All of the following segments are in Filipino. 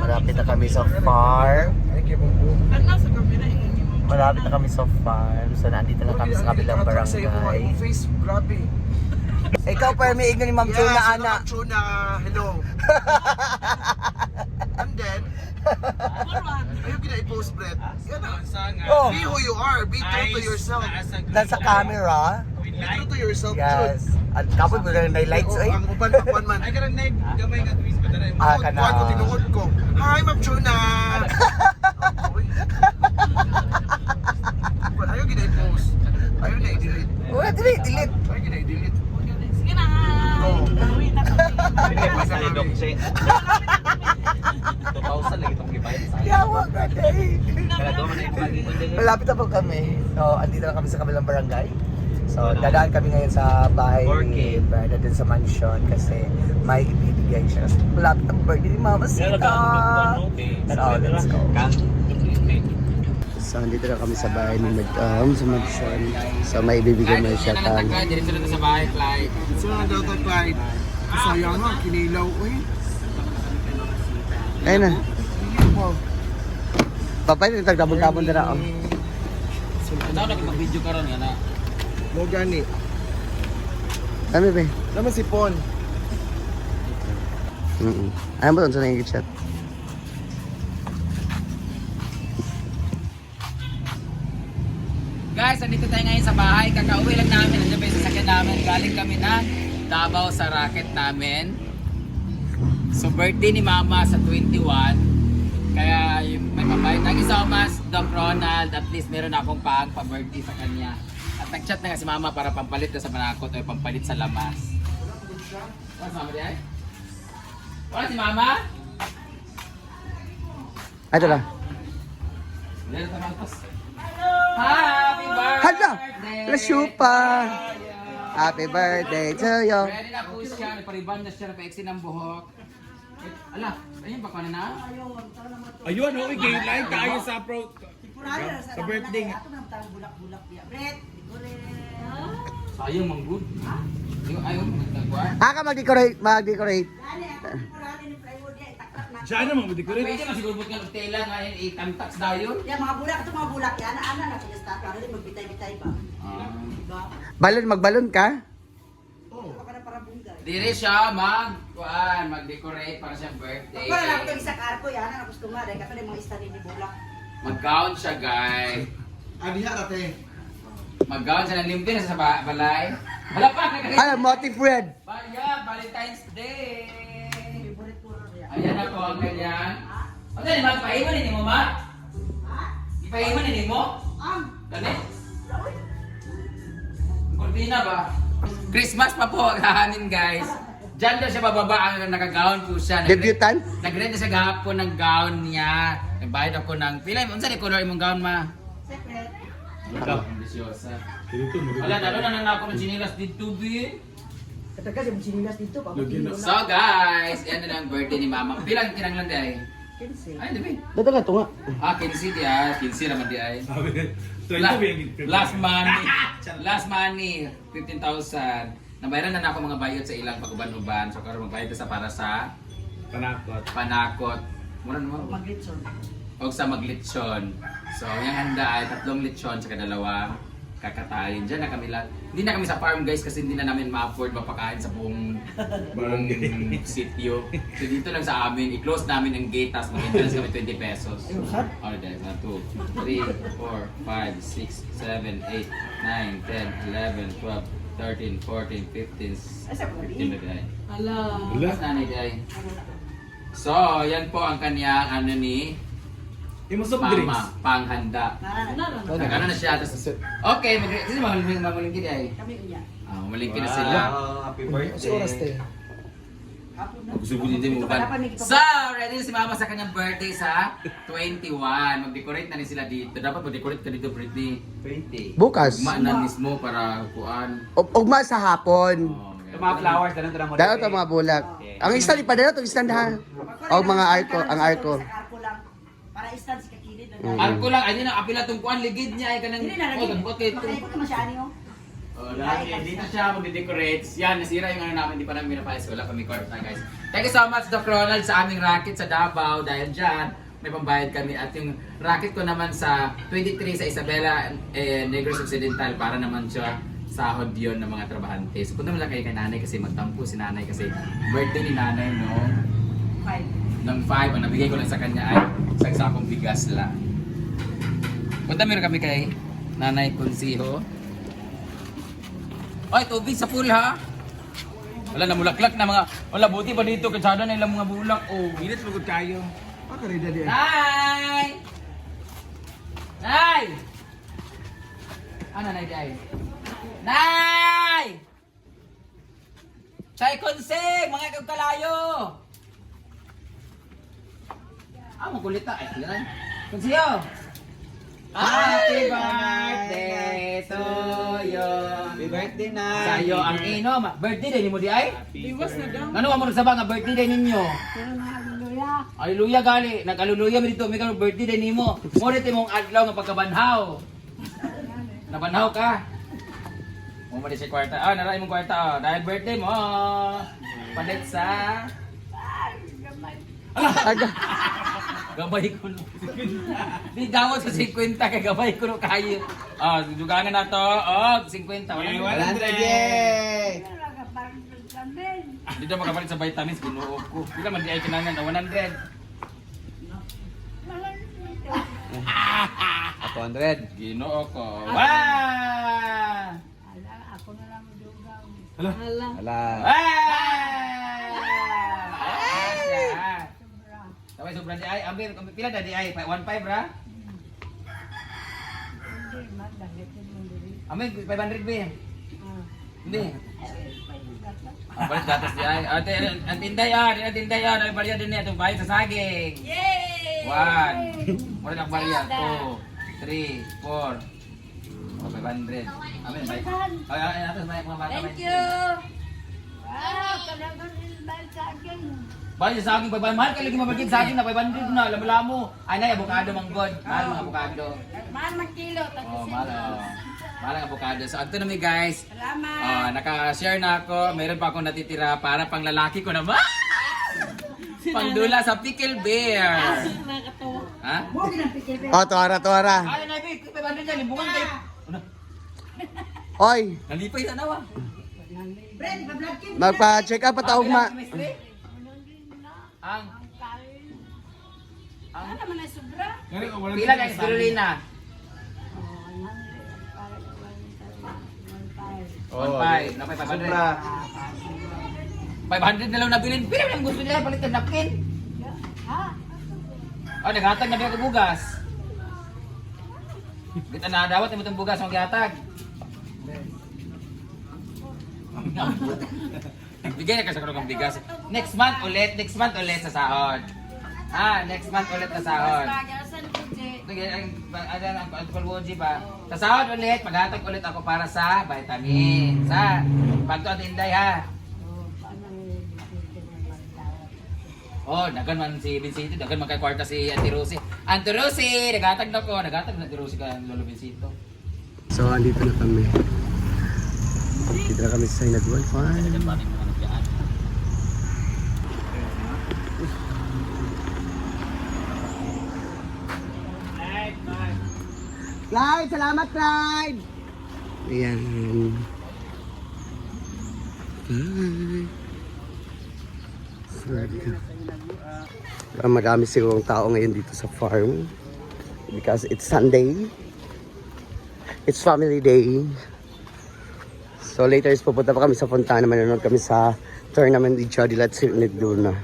Malapit na kami sa farm. Malapit na kami sa farm. So, nandito na kami sa kabilang barangay. Ikaw pa may igno ni Ma'am Chuna, Ana. Ma'am Chuna, hello. And then, ayaw kita i-post, Brett. Oh, Be who you are. Be true to yourself. nasa camera. Be true to yourself, Yes. At kapag mo na may lights, ay. Ang upan man. Ay, karang naib, gamay nga tuwis pa tayo. Ah, kana. Kuwan ko, tinuod ko. Hi, Ma'am Chuna. Ayaw kita i-post. Ayaw na i-delete. Wala, delete. Ayaw kita i-delete. Sige na. Gawin na kami. Hindi, basta ni Doc Che. 2,000 lagi itong gibayad sa akin. Yawa ka, day. Kaya doon na yung pag-ibig. Malapit na po kami. So, andito na kami sa kabilang barangay. So, dadaan kami ngayon sa bahay ni Berna din sa mansion kasi may ibibigay siya. So, malapit ang birthday ni Mama Sita. So, let's go. So, andito na kami sa bahay ni Madam sa mansion. So, may ibibigay mo siya kan. Diretso na sa bahay, Clyde. So, ang Delta Clyde. Sayang nga, kinilaw. Uy. Ayun na. Wow. Papay, nagtagdabon-dabon na na. Ito na mag-video ka ron, yan na. Mo gani. Dami ba? Naman si Pon. Ayaw mo doon sa nangigit chat. Guys, andito tayo ngayon sa bahay. Kakauwi lang namin. Nandiyan pa yung sasakyan namin. Galing kami ng Davao sa racket namin. So, birthday ni Mama sa 21. Kaya yung may mabay. Thank you so much, Doc Ronald. At least meron akong pa-birthday sa kanya. At nag-chat na nga si Mama para pampalit na sa manakot o pampalit sa lamas. Wala si Mama di ay? Wala si Mama? Ay, ito lang. Meron sa Marcos. Happy birthday! Hala! Bless you pa! Happy birthday to you! Ready na po siya. Nagpariban na siya. Nagpa-exit ng buhok. Ala, ayun ba ka na na? Ayun, okay, gay line tayo sa sa birthday nga. Sayang, manggod. Ayaw, nagkuhan. Ka mag-decorate, mag-decorate. Diyan naman, mag-decorate. Pwede masiguro ka ng tela nga yun, itamtax dayon. Ya mga bulak ito mga bulak yan. Ana na siya start para magbitay-bitay pa. Diba? Balon, magbalon ka? Baka na para bunga. Dire siya mag-decorate para siyang birthday. Wala na ako sa karko yan. Ana gusto nga dahil kapag mga istari ni bulak. Mag-gown siya, guys. Adiha rate. Mag-gown siya ng limpin sa balay. Hala pa, Ano, motif red. Baya, Valentine's Day. Favorite ko yan. Ayan ako ang ganyan. Ano yun, magpahiman ni mo, ma? Ipahiman ni mo? Gani? Cortina ba? Christmas pa po ang hahanin, guys. Diyan daw siya bababa ang naka-gown po siya. Debutant? Nag-rent na siya gahapon ng gown niya. Nagbayad ako ng pila. Unsa ni color imong gown, ma? Secret. Ambisyosa. Wala, dalo na ako ng chinilas dito, bi. Katagal yung sinilas dito. So, guys, yan na lang ang birthday ni Mama. Pilang kinanglan di ay? 15. Ay, di ba? Dito nga, ito nga. 15 di ay. 15 naman di ay. Sabi, so ito La- ba yung last money, 15,000. Nabayaran na ako mga bayad sa ilang pag-uban-uban. So, karon magbayad ka sa para sa panakot. panakot. Muna mo. Maglitson. O sa maglitsyon. So, yung handa ay 3 litsyon sa kadalawang kakatayin. Diyan na kami lahat. Hindi na kami sa farm, guys, kasi hindi na namin ma-afford mapakain sa buong sitio. So, dito lang sa amin, i-close namin ang gate, tapos mag-interest kami 20 pesos. Ayun, saan? Oh, dahil 1, 2, 3, 4, 5, 6, 7, 8, 9, 10, 11, 12, 13, 14, 15, Ay, sa puli. 15 na dahil. Hala. Mas nanay dahil. So, yan po ang kanyang ano ni Yung soft drinks. Mama, panghanda. Naranan. Nagano na siya, tapos okay, kasi mamalingki ay. Kami niya. Mamalingki na sila. Happy birthday. Hapon na. Gusto ko din mo Wala pa ni So, ready na si Mama sa kanyang birthday sa 21. Mag-decorate na rin sila dito. Dapat mag-decorate ka dito, Britney. 20. Bukas. Ugma na mismo para kuan. Ugma sa hapon. Oh, Mga flowers, dalang mo. Dahil ito mga bulak. Ang stand, ipadala ito, stand ha. O mga arko, ang arko. Sa karko lang. Para stand sa kakilid. Mm. Alko lang, ayun na, apila tong kuan, ligid niya ay kanang. Hindi na Oh, dagbot kay ito. Makaipot naman siya ani oh. Dito siya magde-decorate. Yan, nasira yung ano namin, hindi pa namin pinapalis. Wala kami kwarta, guys. Thank you so much, Doc Ronald, sa aming racket sa Davao. Dahil dyan, may pambayad kami. At yung racket ko naman sa 23 sa Isabela, Negros Occidental, para naman siya sahod yun ng mga trabahante. So punta mo lang kayo kay nanay kasi magtampo si nanay kasi birthday ni nanay ng 5. Ang nabigay ko lang sa kanya ay isang sakong bigas lang. Punta meron kami kay Nanay Consiho. Ay, tubig sa pool ha. Wala na mulaklak na mga. Wala buti pa dito kasi na ilang mga bulak. Oh, Init lugod tayo. Nay! Nay! Ano Nay Day? Nay! Chay Consig! Mga kagkalayo! Makulita. Ay, sila na. Consiho! Happy birthday to you! Happy birthday na. Sa'yo ang ino. Birthday day ni mo di ay? Iwas na daw. Ano mo sa nga birthday day ninyo? Hallelujah gali. Nag-hallelujah mi dito. May kanong birthday day nimo. Mo dito mong adlaw nga pagkabanhaw. Nabanhaw ka. Mo mo di sa kwarta. Naray mong kwarta. Dahil birthday mo. Palit sa gabay ko no. Di daw sa 50 kay gabay ko no kayo. Dugangan na to. 50. Wala. 100 yay! Dito makapalit sa vitamins, ginuo ko. Pila man di ay kinangan na 100. 100. Ginoo ko. Wow! Ala. Sabay sobra di ay, ambil pila na di ay, 1.5 ra? Ambil 500 ba? Hindi. Balik datas di ay. Ang tinday ang barya din niya itong bahay sa saging. Yay! 1. Wala lang barya. 2, 3, 4. 500. Amin, bye. Ay, atas mga bata. Thank you! Bali sa saging 500. Mahal ka lagi mabagid saging na 500 na. Lamo-lamo. Ay, nay, avocado manggod. Mahal mga avocado. Mahal ng kilo. Mahal. Mahal ang avocado. So, ito na guys. Salamat! Naka-share na ako. Meron pa akong natitira para pang lalaki ko naman. Pangdula sa pickle bear. Nakakatawa. Ha? Tuwara. Ay, Nabi, 500 yan. Limbungan kayo. Ano? Oy, Nalipay na nawa. magpa-check up at ma. Ang Ano naman ay sobra? pila na spirulina? 1.5. Napay 500 na lang nabilin. Pila lang gusto nila palitan napkin. Naghatag na biya bugas. Kita na dawat mo itong bugas ang gihatag. Bigay na kasi ako ng bigas. Next month ulit sa sahod. Next month ulit na sahod. Sige, ang palwoji ba? Sa sahod ulit, maghatag ulit ako para sa vitamins. Pagto at inday ha. Dagan man si Vincito, dagan man kay kwarta si Auntie Rosie. Auntie Rosie, naghatag na Auntie Rosie ka Lolo Vincito. So, andito na kami. Dito na kami sa Sinag Wi-Fi. Dagan pa rin mga nagyaan. Clyde, salamat Clyde! Ayan. Marami sigurong tao ngayon dito sa farm because it's Sunday. It's family day. So later is pupunta pa kami sa Fontana, manonood kami sa tournament ni Jody at Silnit Duna.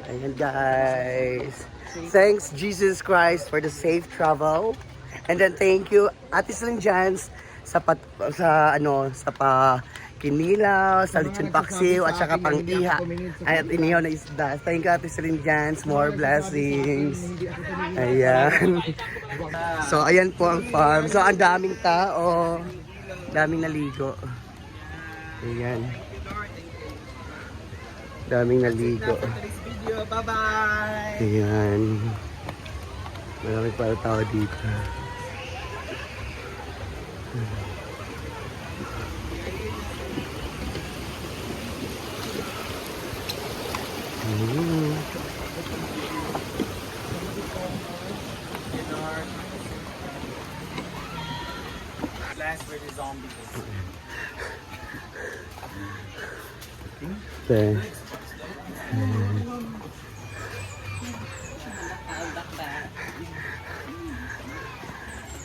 Ayan guys. Thanks Jesus Christ for the safe travel. And then thank you Ate Celine Jans sa kinilaw, sa lechon paksiw at saka pang iha at inihaw na isda. Thank you Ate Celine Jans, more blessings. Ayan. So ayan po ang farm. So ang daming tao, daming naligo. Ayan. Daming naligo. Video, bye-bye! Ayan. Marami para tao dito. Last for the zombies. Okay.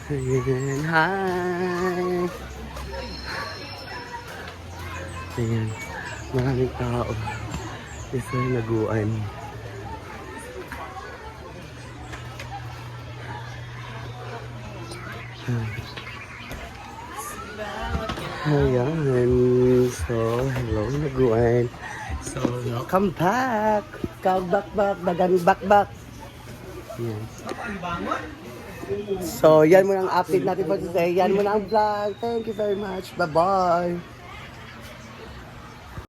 Ayan, hi! Ayan, maraming tao. Isa yung laguan. Ayan, so, hello laguan. So, welcome back! Back, back. Ayan. So, yan muna ang update natin for today. Yan muna ang vlog. Thank you very much. Bye-bye.